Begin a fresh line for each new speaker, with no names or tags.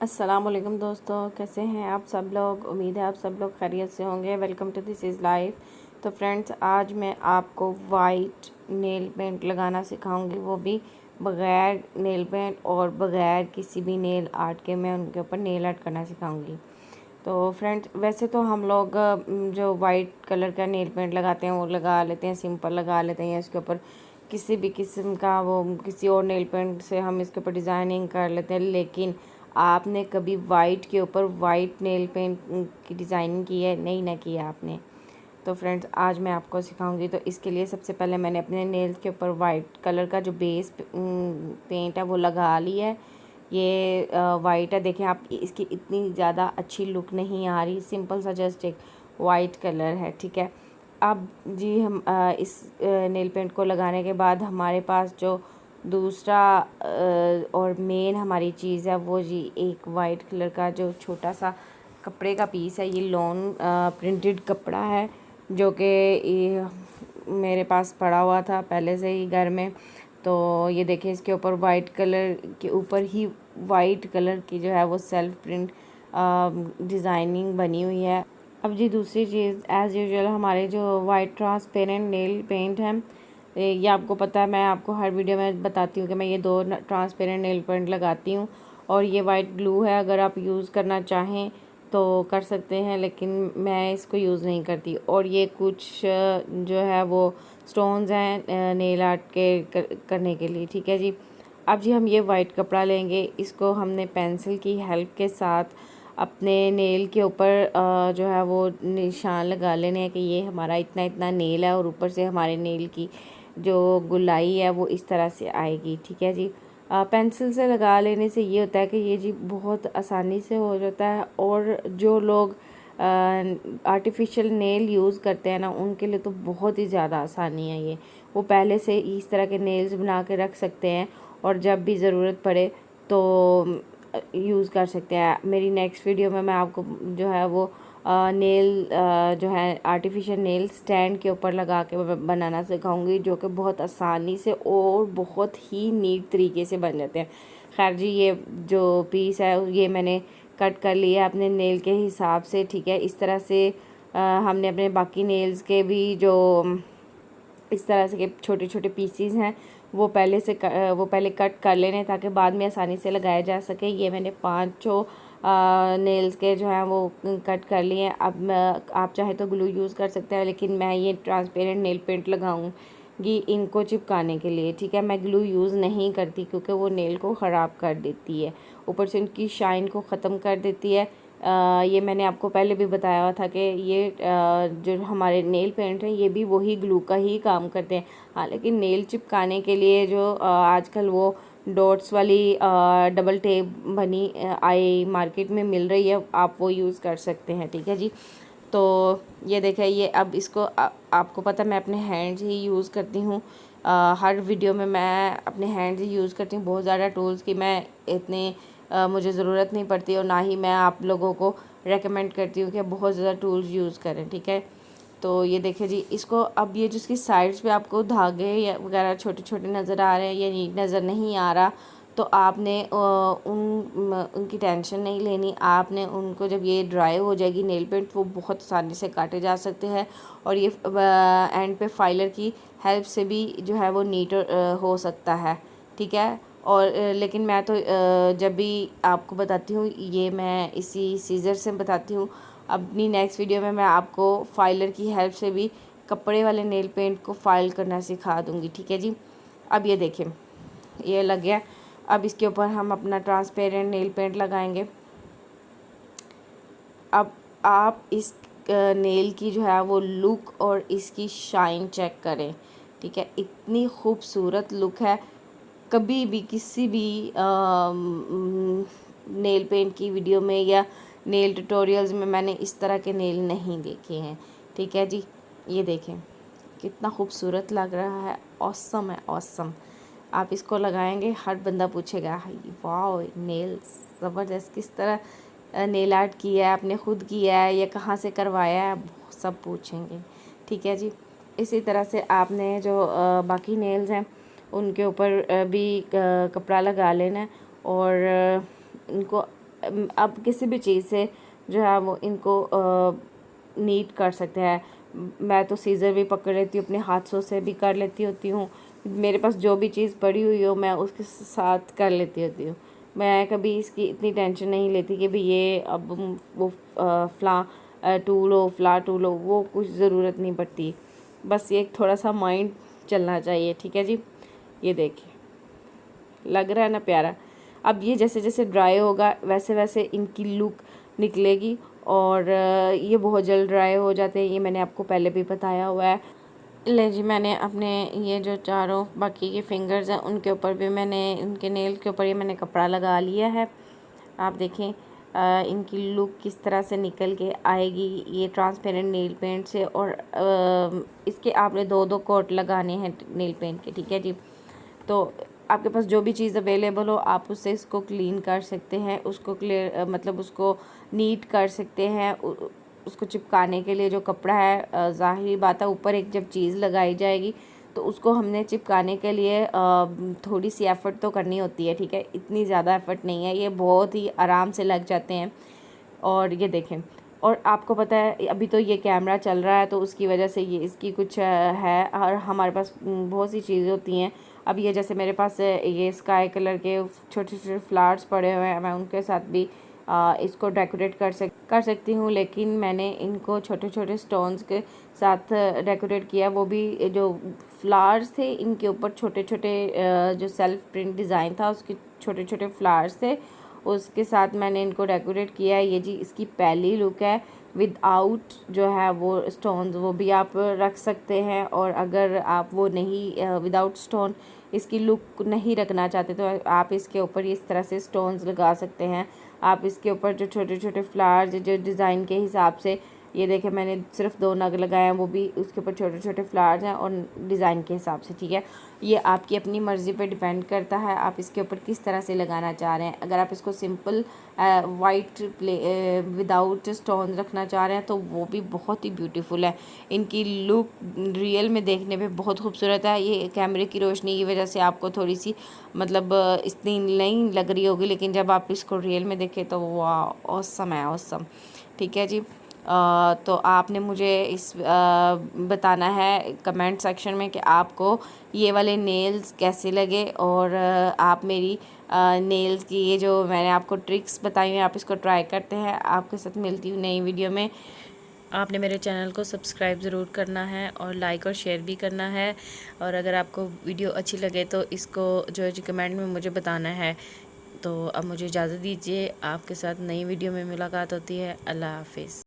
अस्सलाम वालेकुम दोस्तों, कैसे हैं आप सब लोग। उम्मीद है आप सब लोग खैरियत से होंगे। Welcome to this is life. तो फ्रेंड्स, आज मैं आपको वाइट नेल पेंट लगाना सिखाऊंगी, वो भी बग़ैर नेल पेंट और बग़ैर किसी भी नेल आर्ट के मैं उनके ऊपर नेल आर्ट करना सिखाऊंगी। तो फ्रेंड्स, वैसे तो हम लोग जो वाइट कलर का नेल पेंट लगाते हैं वो लगा लेते हैं, सिंपल लगा लेते हैं, या इसके ऊपर किसी भी किस्म का वो किसी और नेल पेंट से हम इसके ऊपर डिज़ाइनिंग कर लेते हैं। लेकिन आपने कभी वाइट के ऊपर वाइट नेल पेंट की डिज़ाइनिंग की है? नहीं ना किया आपने। तो फ्रेंड्स, आज मैं आपको सिखाऊंगी। तो इसके लिए सबसे पहले मैंने अपने नेल्स के ऊपर वाइट कलर का जो बेस पेंट है वो लगा लिया है। ये वाइट है, देखें आप, इसकी इतनी ज़्यादा अच्छी लुक नहीं आ रही, सिंपल सा जस्ट एक वाइट कलर है, ठीक है। अब जी हम इस नेल पेंट को लगाने के बाद हमारे पास जो दूसरा और मेन हमारी चीज़ है वो जी एक वाइट कलर का जो छोटा सा कपड़े का पीस है। ये लॉन प्रिंटेड कपड़ा है जो कि मेरे पास पड़ा हुआ था पहले से ही घर में। तो ये देखिए, इसके ऊपर वाइट कलर के ऊपर ही वाइट कलर की जो है वो सेल्फ प्रिंट डिज़ाइनिंग बनी हुई है। अब जी दूसरी चीज़, एज़ यूजुअल हमारे जो वाइट ट्रांसपेरेंट नेल पेंट है, ये आपको पता है, मैं आपको हर वीडियो में बताती हूँ कि मैं ये दो ट्रांसपेरेंट नेल पेंट लगाती हूँ। और ये वाइट ग्लू है, अगर आप यूज़ करना चाहें तो कर सकते हैं, लेकिन मैं इसको यूज़ नहीं करती। और ये कुछ जो है वो स्टोन्स हैं नेल आर्ट के करने के लिए, ठीक है जी। अब जी हम ये वाइट कपड़ा लेंगे, इसको हमने पेंसिल की हेल्प के साथ अपने नेल के ऊपर जो है वो निशान लगा लेने हैं कि ये हमारा इतना इतना नेल है, और ऊपर से हमारे नेल की जो गुलाई है वो इस तरह से आएगी, ठीक है जी। पेंसिल से लगा लेने से ये होता है कि ये जी बहुत आसानी से हो जाता है। और जो लोग आर्टिफिशियल नेल यूज़ करते हैं ना, उनके लिए तो बहुत ही ज़्यादा आसानी है ये। वो पहले से इस तरह के नेल्स बना के रख सकते हैं और जब भी ज़रूरत पड़े तो यूज़ कर सकते हैं। मेरी नेक्स्ट वीडियो में मैं आपको जो है वो नेल जो है आर्टिफिशियल नेल स्टैंड के ऊपर लगा के बनाना सिखाऊंगी, जो कि बहुत आसानी से और बहुत ही नीट तरीके से बन जाते हैं। खैर जी, ये जो पीस है ये मैंने कट कर लिया अपने नेल के हिसाब से, ठीक है। इस तरह से हमने अपने बाकी नेल्स के भी जो इस तरह से के छोटे छोटे पीसीज हैं वो पहले कट कर लेने, ताकि बाद में आसानी से लगाया जा सके। ये मैंने पाँचों नेल्स के जो हैं वो कट कर लिए हैं। अब आप चाहे तो ग्लू यूज़ कर सकते हैं, लेकिन मैं ये ट्रांसपेरेंट नेल पेंट लगाऊंगी इनको चिपकाने के लिए, ठीक है। मैं ग्लू यूज़ नहीं करती क्योंकि वो नेल को ख़राब कर देती है, ऊपर से उनकी शाइन को ख़त्म कर देती है। ये मैंने आपको पहले भी बताया हुआ था कि ये जो हमारे नेल पेंट हैं ये भी वही ग्लू का ही काम करते हैं। हाँ, लेकिन नेल चिपकाने के लिए जो आजकल वो डॉट्स वाली डबल टेप बनी आई मार्केट में मिल रही है, आप वो यूज़ कर सकते हैं, ठीक है जी। तो ये देखें, ये अब इसको आपको पता है मैं अपने हैंड्स ही यूज़ करती हूँ। हर वीडियो में मैं अपने हैंड्स ही यूज़ करती हूँ। बहुत ज़्यादा टूल्स की मैं इतने मुझे ज़रूरत नहीं पड़ती, और ना ही मैं आप लोगों को रेकमेंड करती हूँ कि बहुत ज़्यादा टूल्स यूज़ करें, ठीक है। तो ये देखिए जी, इसको अब ये जिसकी साइड्स पे आपको धागे या वगैरह छोटे छोटे नज़र आ रहे हैं या नीट नज़र नहीं आ रहा, तो आपने उनकी टेंशन नहीं लेनी। आपने उनको जब ये ड्राई हो जाएगी नेल पेंट, वो बहुत आसानी से काटे जा सकते हैं। और ये एंड पे फाइलर की हेल्प से भी जो है वो नीट हो सकता है, ठीक है। और लेकिन मैं तो जब भी आपको बताती हूँ ये मैं इसी सीज़र से बताती हूँ। अपनी नेक्स्ट वीडियो में मैं आपको फाइलर की हेल्प से भी कपड़े वाले नेल पेंट को फाइल करना सिखा दूँगी, ठीक है जी। अब ये देखें, ये लग गया। अब इसके ऊपर हम अपना ट्रांसपेरेंट नेल पेंट लगाएंगे। अब आप इस नेल की जो है वो लुक और इसकी शाइन चेक करें, ठीक है। इतनी खूबसूरत लुक है। कभी भी किसी भी नेल पेंट की वीडियो में या नेल ट्यूटोरियल्स में मैंने इस तरह के नेल नहीं देखे हैं, ठीक है जी। ये देखें कितना खूबसूरत लग रहा है, ऑसम है, ऑसम। आप इसको लगाएंगे हर बंदा पूछेगा वाह नेल्स ज़बरदस्त, किस तरह नेल आर्ट किया है, आपने खुद किया है या कहाँ से करवाया है, सब पूछेंगे, ठीक है जी। इसी तरह से आपने जो बाकी नेल्स हैं उनके ऊपर भी कपड़ा लगा लेना है और इनको अब किसी भी चीज़ से जो है वो इनको नीट कर सकते हैं। मैं तो सीज़र भी पकड़ लेती हूँ, अपने हाथों से भी कर लेती होती हूँ। मेरे पास जो भी चीज़ पड़ी हुई हो मैं उसके साथ कर लेती होती हूँ। मैं कभी इसकी इतनी टेंशन नहीं लेती कि भाई ये अब वो फ्ला टूल हो, वो कुछ ज़रूरत नहीं पड़ती। बस ये थोड़ा सा माइंड चलना चाहिए, ठीक है जी। ये देखिए लग रहा है ना प्यारा। अब ये जैसे जैसे ड्राई होगा वैसे वैसे इनकी लुक निकलेगी और ये बहुत जल्द ड्राई हो जाते हैं, ये मैंने आपको पहले भी बताया हुआ है। ले जी, मैंने अपने ये जो चारों बाकी के फिंगर्स हैं उनके ऊपर भी मैंने, उनके नेल के ऊपर ये मैंने कपड़ा लगा लिया है। आप देखें इनकी लुक किस तरह से निकल के आएगी ये ट्रांसपेरेंट नेल पेंट से। और इसके आपने 2-2 कोट लगाने हैं नेल पेंट के, ठीक है जी। तो आपके पास जो भी चीज़ अवेलेबल हो आप उससे इसको क्लीन कर सकते हैं, उसको क्लियर मतलब उसको नीट कर सकते हैं। उसको चिपकाने के लिए जो कपड़ा है, ज़ाहिर बात है ऊपर एक जब चीज़ लगाई जाएगी तो उसको हमने चिपकाने के लिए थोड़ी सी एफ़र्ट तो करनी होती है, ठीक है। इतनी ज़्यादा एफ़र्ट नहीं है, ये बहुत ही आराम से लग जाते हैं। और ये देखें, और आपको पता है अभी तो ये कैमरा चल रहा है तो उसकी वजह से ये इसकी कुछ है, और हमारे पास बहुत सी चीज़ें होती हैं। अब ये जैसे मेरे पास ये स्काई कलर के छोटे छोटे फ्लावर्स पड़े हुए हैं, मैं उनके साथ भी इसको डेकोरेट कर सकती हूँ, लेकिन मैंने इनको छोटे छोटे स्टोन्स के साथ डेकोरेट किया। वो भी जो फ्लावर्स थे इनके ऊपर छोटे छोटे जो सेल्फ प्रिंट डिज़ाइन था उसके छोटे छोटे फ्लावर्स थे, उसके साथ मैंने इनको डेकोरेट किया है। ये जी इसकी पहली लुक है विदाउट जो है वो स्टोन्स, वो भी आप रख सकते हैं। और अगर आप वो नहीं विदाउट स्टोन इसकी लुक नहीं रखना चाहते तो आप इसके ऊपर इस तरह से स्टोन्स लगा सकते हैं। आप इसके ऊपर जो छोटे छोटे फ्लावर्स जो डिज़ाइन के हिसाब से, ये देखें मैंने सिर्फ 2 नग लगाए हैं, वो भी उसके ऊपर छोटे छोटे फ्लावर्स हैं और डिज़ाइन के हिसाब से, ठीक है। ये आपकी अपनी मर्ज़ी पे डिपेंड करता है आप इसके ऊपर किस तरह से लगाना चाह रहे हैं। अगर आप इसको सिंपल वाइट विदाउट स्टोन रखना चाह रहे हैं तो वो भी बहुत ही ब्यूटीफुल है। इनकी लुक रियल में देखने में बहुत खूबसूरत है। ये कैमरे की रोशनी की वजह से आपको थोड़ी सी मतलब इतनी नहीं लग रही होगी, लेकिन जब आप इसको रियल में देखें तो वाह ऑसम है, ऑसम, ठीक है जी। तो आपने मुझे बताना है कमेंट सेक्शन में कि आपको ये वाले नेल्स कैसे लगे, और आप मेरी नेल्स की ये जो मैंने आपको ट्रिक्स बताई हैं आप इसको ट्राई करते हैं। आपके साथ मिलती हूँ नई वीडियो में। आपने मेरे चैनल को सब्सक्राइब ज़रूर करना है और लाइक और शेयर भी करना है। और अगर आपको वीडियो अच्छी लगे तो इसको जो है कमेंट में मुझे बताना है। तो अब मुझे इजाज़त दीजिए, आपके साथ नई वीडियो में मुलाकात होती है। अल्लाह हाफिज़।